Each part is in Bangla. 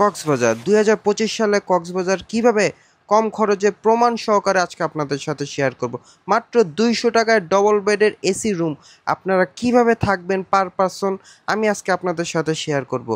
কক্সবাজার ২০২৫ সালে কক্সবাজার কিভাবে কম খরচে প্রমাণ সহকারে আজকে আপনাদের সাথে শেয়ার করব। মাত্র ২০০ টাকায় ডবল বেডের এসি রুম আপনারা কিভাবে থাকবেন পার পারসন আমি আজকে আপনাদের সাথে শেয়ার করব।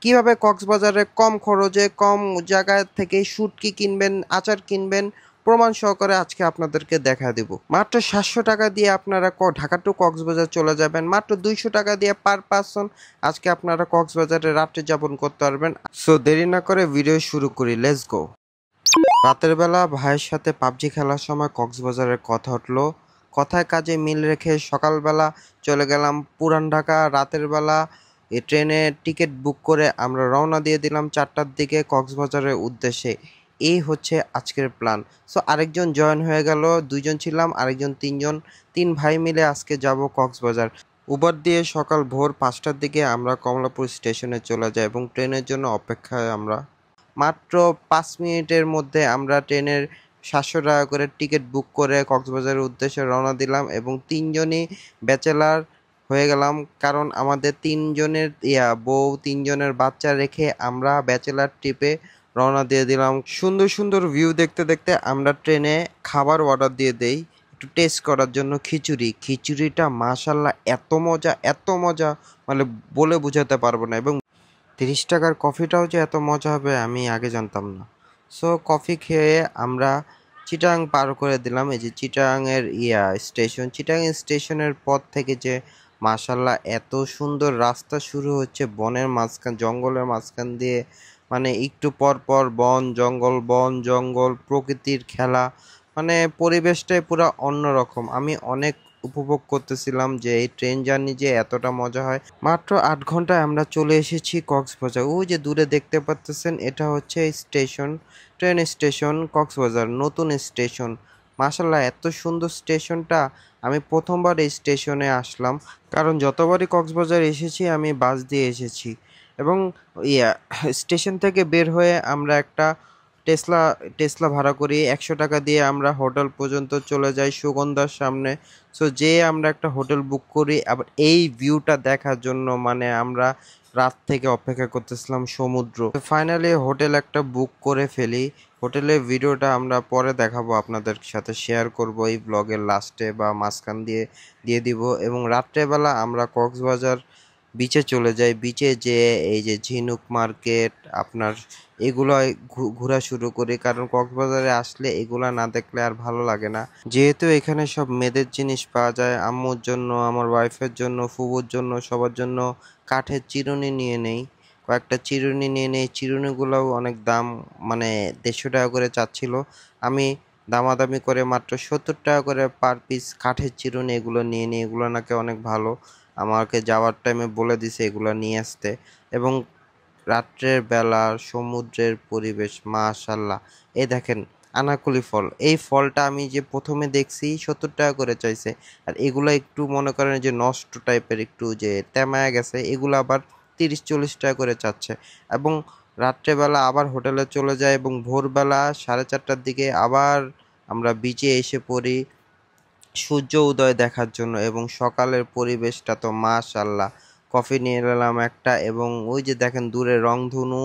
কিভাবে কক্সবাজারে কম খরচে কম জায়গা থেকে শুটকি কিনবেন, আচার কিনবেন, প্রমাণ সহকারে আজকে আপনাদেরকে দেখা দেব। মাত্র ৭০০ টাকা দিয়ে আপনারা ঢাকা টু কক্সবাজার চলে যাবেন। মাত্র ২০০ টাকা দিয়ে পার পারসন আজকে আপনারা কক্সবাজারে রাত্রি যাপন করতে পারবেন। সো দেরি না করে ভিডিও শুরু করি, লেটস গো। রাতের বেলা ভাইয়ের সাথে পাবজি খেলার সময় কক্সবাজারের কথা উঠলো। কথায় কাজে মিল রেখে সকালবেলা চলে গেলাম পুরান ঢাকা। রাতের বেলা ট্রেনে টিকিট বুক করে আমরা রওনা দিয়ে দিলাম ৪টার দিকে কক্সবাজারের উদ্দেশ্যে। এই হচ্ছে আজকের প্ল্যান। সো আরেকজন জয়েন হয়ে গেল, ২জন ছিলাম, আরেকজন ৩জন, ৩ ভাই মিলে আজকে যাব কক্সবাজার। উবার দিয়ে সকাল ভোর ৫টার দিকে আমরা কমলাপুর স্টেশনে চলে যাই এবং ট্রেনের জন্য অপেক্ষায় আমরা। মাত্র ৫ মিনিটের মধ্যে আমরা ট্রেনের ৭০০ টাকা করে টিকিট বুক করে কক্সবাজারের উদ্দেশ্যে রওনা দিলাম এবং ৩জনই ব্যাচেলার হয়ে গেলাম, কারণ আমাদের ৩জনের বউ ৩জনের বাচ্চা রেখে আমরা ব্যাচেলার ট্রিপে রওনা দিয়ে দিলাম। সুন্দর সুন্দর ভিউ দেখতে দেখতে আমরা ট্রেনে খাবার অর্ডার দিয়ে দেই একটু টেস্ট করার জন্য। খিচুড়িটা মাশাল্লাহ এত মজা মানে বলে বোঝাতে পারবো না। এবং ৩০ টাকার কফিটাও যে এত মজা হবে আমি আগে জানতাম না। সো কফি খেয়ে আমরা চিটাং পার করে দিলাম। এই যে চিটাংয়ের চিটাং স্টেশনের পর থেকে যে মাশাল্লাহ এত সুন্দর রাস্তা শুরু হচ্ছে বনের মাঝখান, জঙ্গলের মাঝখান দিয়ে, মানে একটু পর পর বন জঙ্গল প্রকৃতির খেলা, মানে পরিবেশটাই পুরো অন্যরকম। আমি অনেক উপভোগ করতেছিলাম যে এই ট্রেন জার্নি যে এতটা মজা হয়। মাত্র ৮ ঘন্টায় আমরা চলে এসেছি কক্সবাজার। ওই যে দূরে দেখতে পাচ্তেছেন এটা হচ্ছে স্টেশন, ট্রেন স্টেশন কক্সবাজার নতুন স্টেশন। মাশাল্লাহ এত সুন্দর স্টেশনটা। আমি প্রথমবার এই স্টেশনে আসলাম, কারণ যতবারই কক্সবাজার এসেছি আমি বাস দিয়ে এসেছি। এবং ইয়া স্টেশন থেকে বের হয়ে আমরা একটা টেসলা ভাড়া করি ১০০ টাকা দিয়ে। আমরা হোটেল পর্যন্ত চলে যাই সুগন্ধার সামনে। সো যেয়ে আমরা একটা হোটেল বুক করি আবার এই ভিউটা দেখার জন্য, মানে আমরা রাত থেকে অপেক্ষা করতেছিলাম সমুদ্র। ফাইনালি হোটেল একটা বুক করে ফেলি। হোটেলের ভিডিওটা আমরা পরে দেখাবো, আপনাদের সাথে শেয়ার করব এই ব্লগের লাস্টে বা মাঝখান দিয়ে দিব। এবং রাত্রেবেলা আমরা কক্সবাজার বিচে চলে যাই। বিচে যেয়ে এই যে ঝিনুক মার্কেট আপনার এগুলোয় ঘোরা শুরু করি, কারণ কক্সবাজারে আসলে এগুলা না দেখলে আর ভালো লাগে না। যেহেতু এখানে সব মেয়েদের জিনিস পাওয়া যায়, আম্মুর জন্য, আমার ওয়াইফের জন্য, ফুবুর জন্য, সবার জন্য কাঠের চিরুনি নিয়ে নেই। কয়েকটা চিরুনি নিয়ে নেই। চিরুনিগুলোও অনেক দাম, মানে ১৫০ টাকা করে চাচ্ছিল। আমি দামাদামি করে মাত্র ৭০ টাকা করে পার পিস কাঠের চিরুনি এগুলো নিয়ে নিই। এগুলো নাকি অনেক ভালো। আমাকে যাওয়ার টাইমে বলে দিছে এগুলো নিয়ে আসতে। এবং রাত্রের বেলা সমুদ্রের পরিবেশ মাশাল্লাহ। এই দেখেন আনাকুলি ফল, এই ফলটা আমি যে প্রথমে দেখছি ৭০ টাকা করে চাইছে। আর এগুলো একটু মনে করেন যে নষ্ট টাইপের, একটু যে তেমায়া গেছে, এগুলো আবার ৩০-৪০ টাকা করে চাচ্ছে। এবং রাত্রেবেলা আবার হোটেলে চলে যায় এবং ভোরবেলা ৪:৩০টার দিকে আবার আমরা বিচে এসে পড়ি সূর্য উদয় দেখার জন্য। এবং সকালের পরিবেশটা তো মাশাল্লাহ। কফি নিয়ে এলাম একটা এবং ওই যে দেখেন দূরে রংধনু,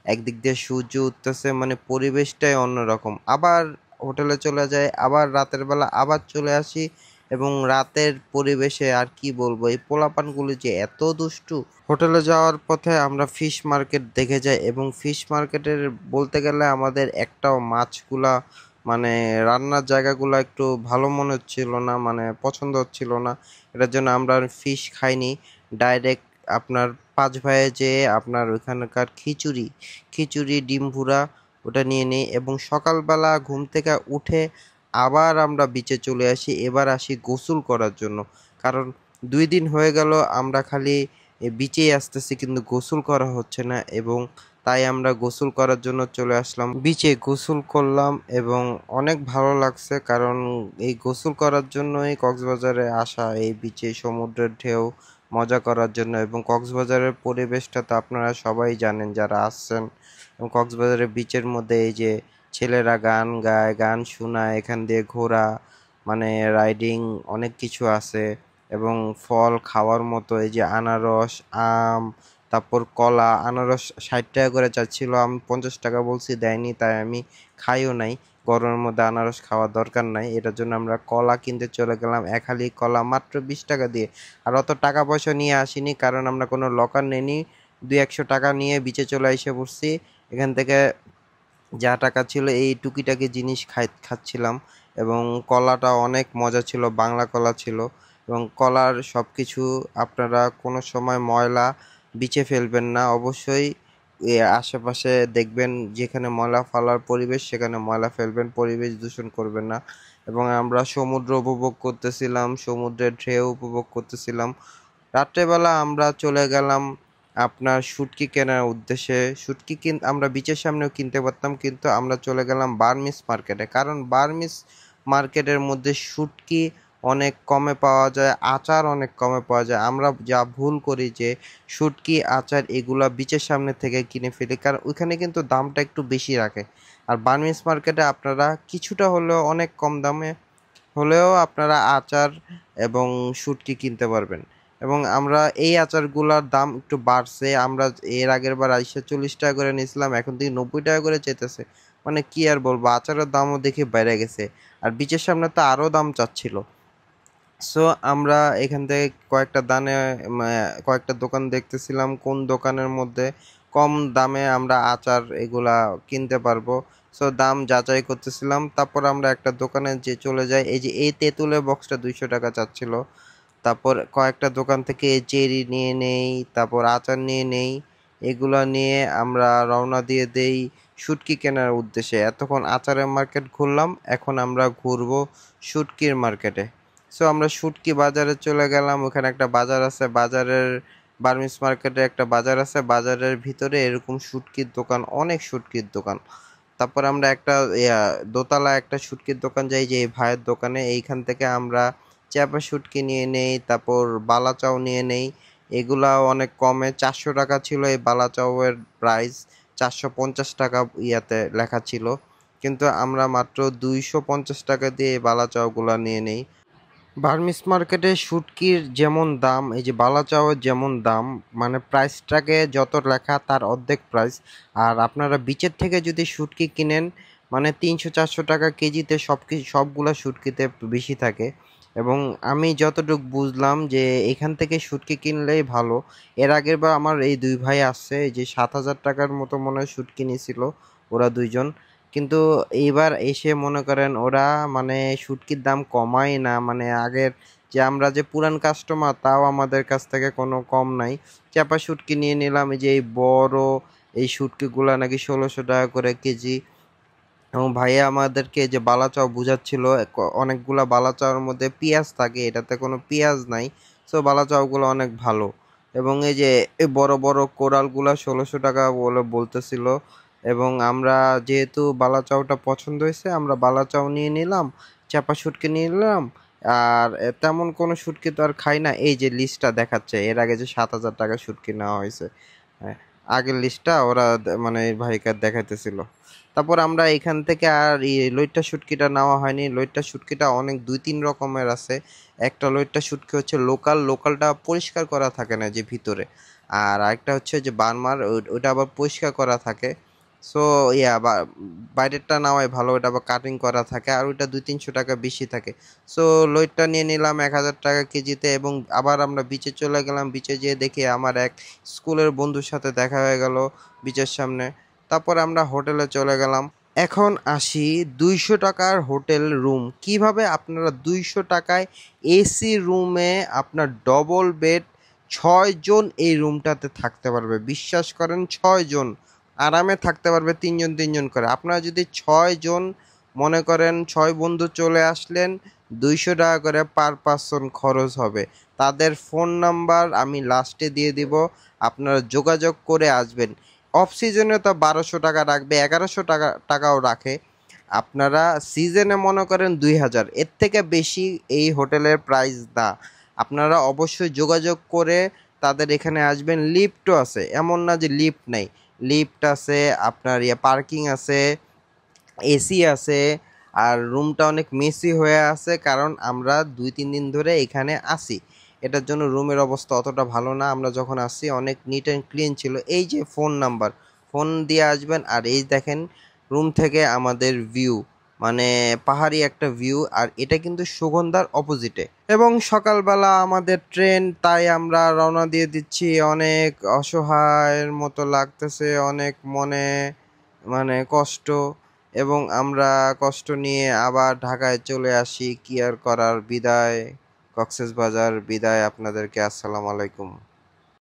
একদিক দিয়ে সূর্য উঠতেছে, মানে পরিবেশটাই অন্যরকম। আবার হোটেলে চলে যায়, আবার রাতের বেলা আবার চলে আসি। এবং রাতের পরিবেশে আর কি বলবো, এই পোলাপানগুলি যে এত দুষ্টু। হোটেলে যাওয়ার পথে আমরা ফিশ মার্কেট দেখে যাই এবং ফিশ মার্কেটের বলতে গেলে আমাদের একটাও মাছগুলা, মানে রান্নার জায়গাগুলো একটু ভালো মনে হচ্ছিল না, মানে পছন্দ হচ্ছিল না। এটার জন্য আমরা ফিশ খাইনি। ডাইরেক্ট আপনার ৫ ভাইয়ে যেয়ে আপনার ওইখানকার খিচুড়ি ডিম ভুনা ওটা নিয়ে নিই। এবং সকালবেলা ঘুম থেকে উঠে আবার আমরা বিচে চলে আসি। এবার আসি গোসল করার জন্য, কারণ ২ দিন হয়ে গেল আমরা খালি বিচেই আসতেছি কিন্তু গোসল করা হচ্ছে না। এবং তাই আমরা গোসল করার জন্য চলে আসলাম বিচে। গোসল করলাম এবং অনেক ভালো লাগছে, কারণ এই গোসল করার জন্যই কক্সবাজারে আসা, এই বিচে সমুদ্রের ঢেউ মজা করার জন্য। এবং কক্সবাজারের পরিবেশটা তো আপনারা সবাই জানেন যারা আসছেন। এবং কক্সবাজারের বিচের মধ্যে এই যে ছেলেরা গান গায়, গান শোনায়, এখান দিয়ে ঘোরা, মানে রাইডিং অনেক কিছু আছে। এবং ফল খাওয়ার মতো এই যে আনারস, আম, তারপর কলা, আনারস 60 টাকা করে চাচ্ছিল, আমি 50 টাকা বলছি, দেয়নি, তাই আমি খাইও নাই। গরমের মধ্যে আনারস খাওয়ার দরকার নাই, এটার জন্য আমরা কলা কিনতে চলে গেলাম, এক হালি কলা মাত্র 20 টাকা দিয়ে। আর অত টাকা পয়সা নিয়ে আসিনি, কারণ আমরা কোনো লকার নেইনি, 200-100 টাকা নিয়ে বিচে চলে এসে পড়ছি। এখান থেকে যা টাকা ছিল এই টুকিটাকি জিনিস খাচ্ছিলাম। এবং কলাটা অনেক মজা ছিল, বাংলা কলা ছিল। এবং কলার সব কিছু আপনারা কোনো সময় ময়লা বিচে ফেলবেন না, অবশ্যই আশেপাশে দেখবেন যেখানে ময়লা ফেলার পরিবেশ সেখানে ময়লা ফেলবেন, পরিবেশ দূষণ করবেন না। এবং আমরা সমুদ্র উপভোগ করতেছিলাম, সমুদ্রের ঢেউ উপভোগ করতেছিলাম। রাত্রেবেলা আমরা চলে গেলাম আপনার শুটকি কেনার উদ্দেশ্যে। শুটকি আমরা বিচের সামনেও কিনতে পারতাম, কিন্তু আমরা চলে গেলাম বার্মিস মার্কেটে, কারণ বার্মিস মার্কেটের মধ্যে শুটকি অনেক কমে পাওয়া যায়, আচার অনেক কমে পাওয়া যায়। আমরা যা ভুল করি যে শুটকি, আচার এগুলা বিচের সামনে থেকে কিনে ফেলি, কারণ ওইখানে কিন্তু দামটা একটু বেশি রাখে। আর বার্মিস মার্কেটে আপনারা কিছুটা হলেও, অনেক কম দামে হলেও আপনারা আচার এবং শুটকি কিনতে পারবেন। এবং আমরা এই আচারগুলার দাম একটু বাড়ছে, আমরা এর আগের বার 40 টাকা করে নিয়েছিলাম, এখন থেকে 90 টাকা করে চাইতেছে। মানে কি আর বলবো, আচারের দামও দেখে বেড়ে গেছে। আর বিচের সামনে তো আরও দাম চাচ্ছিল। সো আমরা এখান থেকে কয়েকটা দোকান দেখতেছিলাম, কোন দোকানের মধ্যে কম দামে আমরা আচার এগুলা কিনতে পারবো। সো দাম যাচাই করতেছিলাম, তারপর আমরা একটা দোকানে যে চলে যাই। এই যে এই তেঁতুলের বক্সটা 200 টাকা চাচ্ছিল। তারপর কয়েকটা দোকান থেকে চেরি নিয়ে নেই, তারপর আচার নিয়ে নেই। এগুলা নিয়ে আমরা রওনা দিয়ে দেই শুটকি কেনার উদ্দেশ্যে। এতক্ষণ আচারের মার্কেট ঘুরলাম, এখন আমরা ঘুরবো শুটকির মার্কেটে। সো আমরা শুটকি বাজারে চলে গেলাম, ওখানে একটা বাজার আছে, বার্মিস মার্কেটে একটা বাজার আছে, বাজারের ভিতরে এরকম শুটকির দোকান, অনেক শুটকির দোকান। তারপর আমরা একটা দোতলা একটা শুটকির দোকান যাই, যে এই ভাইয়ের দোকানে, এইখান থেকে আমরা চাপা শুটকি নিয়ে নেই, তারপর বালাচাও নিয়ে নেই। এগুলাও অনেক কমে, 400 টাকা ছিল এই বালাচাওয়ের প্রাইস, 450 টাকা ইয়াতে লেখা ছিল, কিন্তু আমরা মাত্র 250 টাকা দিয়ে এই বালাচাওগুলা নিয়ে নেই। বার্মিস মার্কেটে শুটকির যেমন দাম, এই যে বালাচাওয়ের যেমন দাম, মানে প্রাইসটাকে যত লেখা তার অর্ধেক প্রাইস। আর আপনারা বিচের থেকে যদি শুটকি কিনেন, মানে 300-400 টাকা কেজিতে সবগুলা শুটকিতে বেশি থাকে। এবং আমি যতটুকু বুঝলাম যে এখান থেকে শুটকি কিনলেই ভালো। এর আগের বার আমার এই দুই ভাই আসছে, এই যে 7,000 টাকার মতো মনে হয় শুটকি নিয়েছিল ওরা দুইজন। কিন্তু এইবার এসে মনে করেন ওরা মানে শুটকির দাম কমায় না, মানে আগের যে আমরা যে পুরান কাস্টমার তাও আমাদের কাছ থেকে কোনো কম নাই। চাপা শুটকি নিয়ে নিলাম, এই যে এই বড় এই শুটকিগুলা নাকি 1600 টাকা করে কেজি। এবং ভাইয়া আমাদেরকে যে বালাচাও বুঝাচ্ছিল, অনেকগুলা বালাচাওর মধ্যে পেঁয়াজ থাকে, এটাতে কোনো পেঁয়াজ নাই। সো বালাচাওগুলো অনেক ভালো। এবং এই যে এই বড় বড় কোরালগুলা 1600 টাকা বলে বলতেছিল। এবং আমরা যেহেতু বালাচাওটা পছন্দ হয়েছে, আমরা বালাচাও নিয়ে নিলাম, চাপা শুটকি নিয়ে নিলাম। আর তেমন কোনো শুটকি তো আর খাই না। এই যে লিস্টটা দেখাচ্ছে, এর আগে যে 7,000 টাকা শুটকি নেওয়া হয়েছে, হ্যাঁ, আগের লিস্টটা ওরা মানে এই ভাইকে দেখাইতেছিল। তারপর আমরা এখান থেকে আর লইট্টা শুটকিটা নেওয়া হয়নি। লইট্টা শুটকিটা অনেক 2-3 রকমের আছে। একটা লইট্টা শুটকি হচ্ছে লোকালটা পরিষ্কার করা থাকে না যে ভিতরে। আর আরেকটা হচ্ছে যে বার্মার, ওইটা আবার পরিষ্কার করা থাকে। সো বাইরেরটা নেওয়াই ভালো, ওইটা আবার কাটিং করা থাকে, আর ওইটা 200-300 টাকা বেশি থাকে। সো লইট্টা নিয়ে নিলাম 1,000 টাকা কেজিতে। এবং আবার আমরা বিচে চলে গেলাম, বিচে যেয়ে দেখি আমার এক স্কুলের বন্ধুর সাথে দেখা হয়ে গেল বিচের সামনে। তারপর আমরা হোটেলে চলে গেলাম। এখন আসি 200 টাকার হোটেল রুম, কিভাবে আপনারা 200 টাকায় এসি রুমে আপনার ডবল বেড 6 জন এই রুমটাতে থাকতে পারবে। বিশ্বাস করেন, 6 জন আরামে থাকতে পারবে, 3 জন 3 জন করে। আপনারা যদি 6 জন মনে করেন, 6 বন্ধু চলে আসলেন, 200 টাকা করে পার পারসন খরচ হবে। তাদের ফোন নাম্বার আমি লাস্টে দিয়ে দিব, আপনারা যোগাযোগ করে আসবেন। অফ সিজনে তো 1200 টাকা রাখবে, 1100 টাকাও রাখে। আপনারা সিজনে মনে করেন 2000, এর থেকে বেশি এই হোটেলের প্রাইস না। আপনারা অবশ্যই যোগাযোগ করে তাদের এখানে আসবেন। লিফটও আছে, এমন না যে লিফট নেই, লিফট আছে, আপনার পার্কিং আছে, এসি আছে। আর রুমটা অনেক মেসি হয়ে আছে, কারণ আমরা 2-3 দিন ধরে এখানে আসি। এটার জন্য রুমের অবস্থা অতটা ভালো না। আমরা যখন আসছি অনেক নিট অ্যান্ড ক্লিন ছিল। এই যে ফোন নাম্বার, ফোন দিয়ে আসবেন। আর এই দেখেন রুম থেকে আমাদের ভিউ, মানে পাহাড়ি একটা ভিউ। আর এটা কিন্তু সুগন্ধার অপোজিটে, এবং সকালবেলা আমাদের ট্রেন, তাই আমরা রওনা দিয়ে দিচ্ছি। অনেক অসহায়ের মতো লাগতেছে, অনেক মনে মানে কষ্ট, এবং আমরা কষ্ট নিয়ে আবার ঢাকায় চলে আসি। কি আর করার, বিদায় কক্সবাজার, বিদায় আপনাদেরকে। আসসালামু আলাইকুম।